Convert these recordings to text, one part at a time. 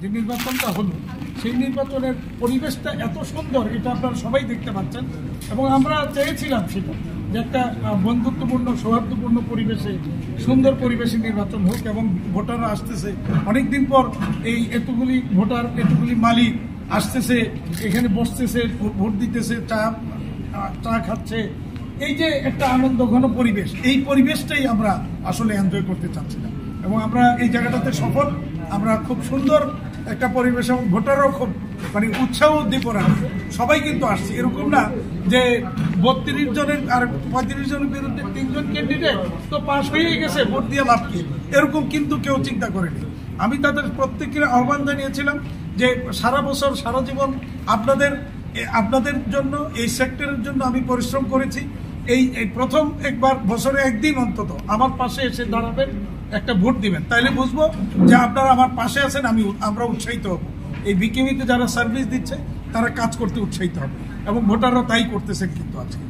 যে নির্বাচনটা হলো সেই নির্বাচনের পরিবেশটা এত সুন্দর, এটা আপনারা সবাই দেখতে পাচ্ছেন। এবং আমরা চেয়েছিলাম সেটা যে একটা বন্ধুত্বপূর্ণ সৌহার্দ্যপূর্ণ পরিবেশে, সুন্দর পরিবেশে নির্বাচন হোক এবং ভোটাররা আসতেছে অনেকদিন পর, এই এতগুলি ভোটার, এতগুলি মালিক আসতেছে, এখানে বসতেছে, ভোট দিতেছে, চা খাচ্ছে, এই যে একটা আনন্দ ঘন পরিবেশ, এই পরিবেশটাই আমরা আসলে এনজয় করতে চাচ্ছিলাম। এবং আমরা এই জায়গাটাতে সফল, আমরা খুব সুন্দর একটা পরিবেশ এবং ভোটারও খুব উৎসাহ উদ্দীপনা, সবাই কিন্তু আসছে। এরকম না যে 32 জনের আর 35 জনের বিরুদ্ধে 3 জন ক্যান্ডিডেট তো পাশ হয়ে গেছে, ভোট দিয়ে লাভ কি, এরকম কিন্তু কেউ চিন্তা করেনি। আমি তাদের প্রত্যেকের আহ্বান জানিয়েছিলাম যে সারা বছর সারা জীবন আপনাদের জন্য, এই সেক্টরের জন্য আমি পরিশ্রম করেছি। এই প্রথম একবার বছরে একদিন অন্তত আমার পাশে এসে দাঁড়াবেন, একটা ভোট দিবেন, তাইলে বুঝবো যে আপনারা আমার পাশে আছেন, আমরা উৎসাহিত হব। এই বিকেমিতে যারা সার্ভিস দিচ্ছে তারা কাজ করতে উৎসাহিত হবে এবং ভোটাররা তাই করতেছেন। কিন্তু আজকে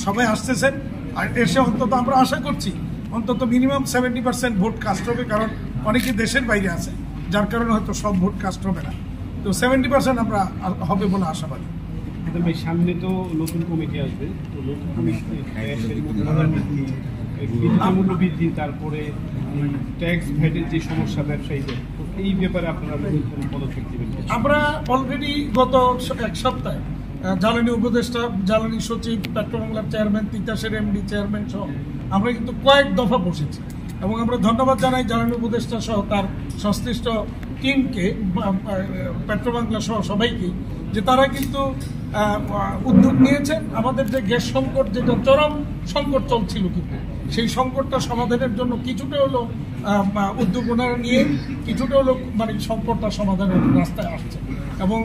সবাই আসতেছেন, আর এসে অন্তত আমরা আশা করছি অন্তত মিনিমাম 70% ভোট কাস্ট হবে, কারণ অনেকে দেশের বাইরে আছে, যার কারণে হয়তো সব ভোট কাস্ট হবে না। তো 70% আমরা হবে বলে আশাবাদী। সামনে তো নতুন কমিটি আসবে, তো নতুন কমিটি মূল্য বৃদ্ধি, তারপরে ট্যাক্স ভ্যাটের যে সমস্যা ব্যবসায়ীদের, এই ব্যাপারে আপনারা পদক্ষেপ নেবেন? আমরা অলরেডি গত এক সপ্তাহে জ্বালানি উপদেষ্টা, জ্বালানি সচিব, পেট্রোবাংলার চেয়ারম্যান, তিতাসের এমডি, চেয়ারম্যান সহ আমরা কিন্তু কয়েক দফা বসেছি এবং আমরা ধন্যবাদ জানাই জ্বালানি উপদেষ্টা সহ তার সংশ্লিষ্ট টিমকে, পেট্রোবাংলা সহ সবাইকে, যে তারা কিন্তু উদ্যোগ নিয়েছেন। আমাদের যে গ্যাস সংকট, যেটা চরম সংকট চলছিল, কিন্তু সেই সংকটটা সমাধানের জন্য কিছুটা হলো উদ্যোগ ওনারা নিয়ে, কিছুটা হলো সংকটটা সমাধানের রাস্তায় আসছে। এবং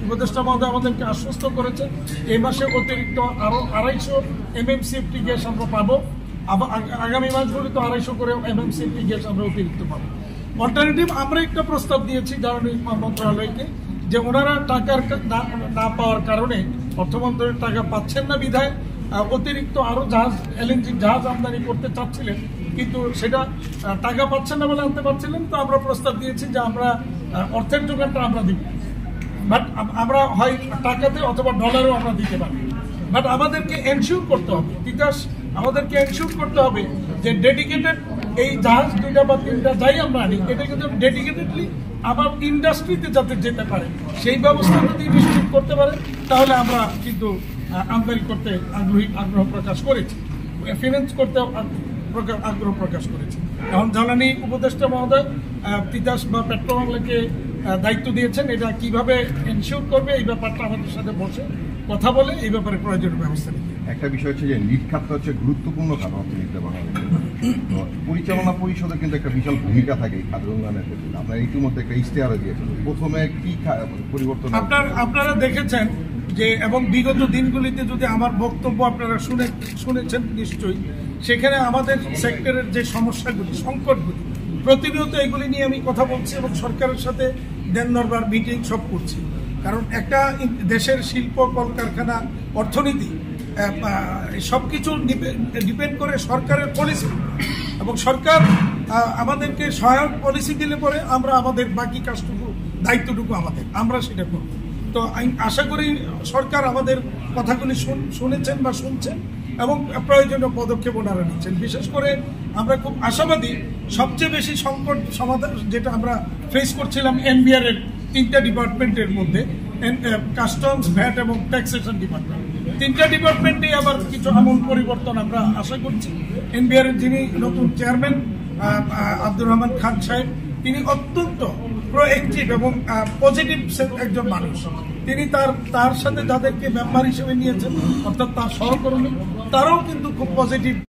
উপদেষ্টা মহোদয় আমাদেরকে আশ্বস্ত করেছেন এই মাসে অতিরিক্ত আরো 250 MMCFT গ্যাস আমরা পাবো। আগামী মাসগুলি তো 250 করে MMCFT গ্যাস আমরা অতিরিক্ত পাবো। অল্টারনেটিভ আমরা একটা প্রস্তাব দিয়েছি জ্বালানি মন্ত্রণালয়কে, যে ওনারা টাকার না পাওয়ার কারণে, অর্থ মন্ত্রণালয়ের টাকা পাচ্ছেন না বিধায় অতিরিক্ত আরো LNG জাহাজ আমদানি করতে চাচ্ছিলেন, কিন্তু সেটা টাকা পাচ্ছেন না বলে আনতে পারছিলেন। তো আমরা প্রস্তাব দিয়েছি যে আমরা অর্থের যোগানটা আমরা দিব, বাট আমরা হয় টাকাতে অথবা ডলারও আমরা দিতে পারি। বাট আমাদেরকে এনশিওর করতে হবে, তিতাস আমাদেরকে এনশিওর করতে হবে যে ডেডিকেটেড এই জাহাজ 2টা বা 3টা যাই আমরা আনি, এটা কিন্তু ডেডিকেটেডলি আবার ইন্ডাস্ট্রিতে যাতে যেতে পারে, সেই ব্যবস্থা যদি নিশ্চিত করতে পারে, তাহলে আমরা কিন্তু আমদানি করতে আগ্রহ প্রকাশ করেছি, ফিনান্স করতে আগ্রহ প্রকাশ করেছি। এখন জ্বালানি উপদেষ্টা মহোদয় তিতাস বা পেট্রোবাংলাকে দায়িত্ব দিয়েছেন, এটা কিভাবে এনশিওর করবে এই ব্যাপারটা আমাদের সাথে বসে কথা বলে এই ব্যাপারে প্রয়োজনীয় ব্যবস্থা নিতে। একটা বিষয় হচ্ছে যে নিট খাতটা হচ্ছে গুরুত্বপূর্ণ খাত অর্থনীতিতে বাংলাদেশের। পরিচালনা পরিষদের কিন্তু একটা বিশাল ভূমিকা থাকে এই খাতের উন্নয়নের ক্ষেত্রে। আপনারা ইতিমধ্যে একটা ইশতেহারও দিয়েছেন, প্রথমে কি পরিবর্তন আপনারা দেখেছেন যে, এবং বিগত দিনগুলিতে যদি আমার বক্তব্য আপনারা শুনেছেন নিশ্চয়ই, সেখানে আমাদের সেক্টরের যে সমস্যাগুলি, সংকটগুলি, প্রতিনিয়ত এগুলি নিয়ে আমি কথা বলছি এবং সরকারের সাথে দেননরবার মিটিং সব করছি। কারণ একটা দেশের শিল্প, কলকারখানা, অর্থনীতি সবকিছু ডিপেন্ড করে সরকারের পলিসি, এবং সরকার আমাদেরকে সহায়ক পলিসি দিলে পরে আমরা আমাদের বাকি কাজটুকু, দায়িত্বটুকু আমরা সেটা করব। তো আমি আশা করি সরকার আমাদের কথাগুলি শুনেছেন বা শুনছেন এবং প্রয়োজনীয় পদক্ষেপ ওনারা নিচ্ছেন। বিশেষ করে আমরা খুব আশাবাদী, সবচেয়ে বেশি সংকট সমাধান যেটা আমরা ফেস করছিলাম NBR এর 3টা ডিপার্টমেন্টের মধ্যে, কাস্টমস, ভ্যাট এবং ট্যাক্সেশন ডিপার্টমেন্ট, 3টা ডিপার্টমেন্টে আবার কিছু আমূল পরিবর্তন আমরা আশা করছি। NBR এর যিনি নতুন চেয়ারম্যান আব্দুর রহমান খান সাহেব, তিনি অত্যন্ত প্রোঅ্যাক্টিভ এবং পজিটিভ একজন মানুষ। তিনি তার সাথে যাদেরকে মেম্বার হিসেবে নিয়েছেন, অর্থাৎ তার সহকর্মী, তারাও কিন্তু খুব পজিটিভ।